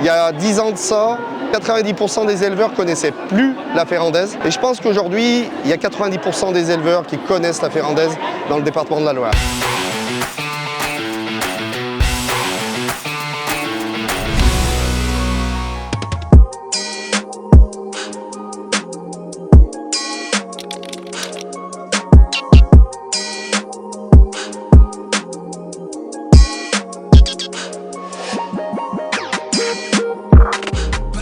Il y a 10 ans de ça, 90% des éleveurs ne connaissaient plus la ferrandaise. Et je pense qu'aujourd'hui, il y a 90% des éleveurs qui connaissent la ferrandaise dans le département de la Loire.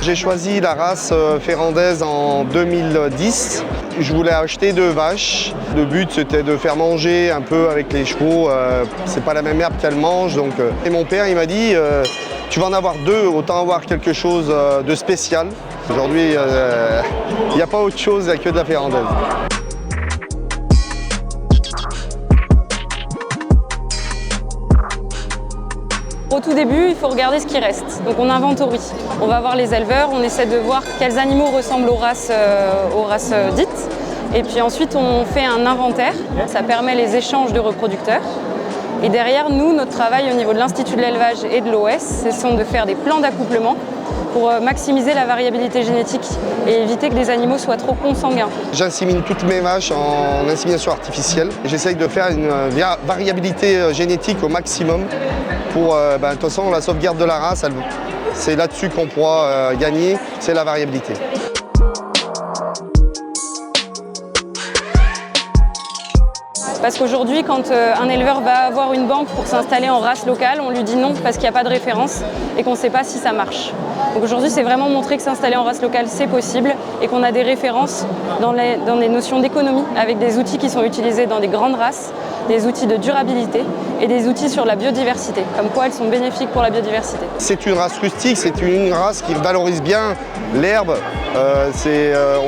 J'ai choisi la race ferrandaise en 2010. Je voulais acheter 2 vaches. Le but c'était de faire manger un peu avec les chevaux. C'est pas la même herbe qu'elles mangent. Et mon père il m'a dit tu vas en avoir 2, autant avoir quelque chose de spécial. Aujourd'hui il n'y a pas autre chose que de la ferrandaise. Au tout début, il faut regarder ce qui reste. Donc on inventorie. On va voir les éleveurs, on essaie de voir quels animaux ressemblent aux races dites. Et puis ensuite, on fait un inventaire. Ça permet les échanges de reproducteurs. Et derrière, nous, notre travail au niveau de l'Institut de l'élevage et de l'OS, ce sont de faire des plans d'accouplement pour maximiser la variabilité génétique et éviter que les animaux soient trop consanguins. J'insémine toutes mes vaches en insémination artificielle. J'essaye de faire une variabilité génétique au maximum pour, de toute façon, la sauvegarde de la race, c'est là-dessus qu'on pourra gagner, c'est la variabilité. Parce qu'aujourd'hui, quand un éleveur va avoir une banque pour s'installer en race locale, on lui dit non parce qu'il n'y a pas de référence et qu'on ne sait pas si ça marche. Donc aujourd'hui, c'est vraiment montrer que s'installer en race locale, c'est possible et qu'on a des références dans les notions d'économie avec des outils qui sont utilisés dans des grandes races, des outils de durabilité et des outils sur la biodiversité, comme quoi elles sont bénéfiques pour la biodiversité. C'est une race rustique, c'est une race qui valorise bien l'herbe.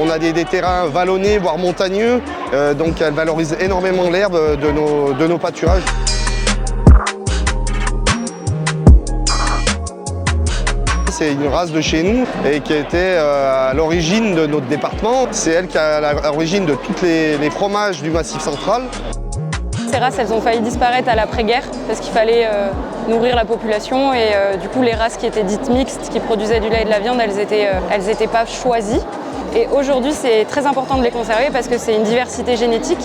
On a des terrains vallonnés, voire montagneux, donc elle valorise énormément l'herbe de nos pâturages. C'est une race de chez nous et qui était à l'origine de notre département. C'est elle qui est à l'origine de tous les fromages du Massif central. Ces races, elles ont failli disparaître à l'après-guerre parce qu'il fallait nourrir la population et du coup les races qui étaient dites mixtes, qui produisaient du lait et de la viande, elles étaient pas choisies. Et aujourd'hui, c'est très important de les conserver parce que c'est une diversité génétique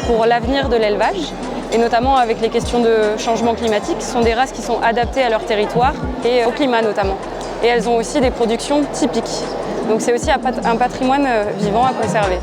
pour l'avenir de l'élevage et notamment avec les questions de changement climatique. Ce sont des races qui sont adaptées à leur territoire et au climat notamment. Et elles ont aussi des productions typiques. Donc c'est aussi un patrimoine vivant à conserver.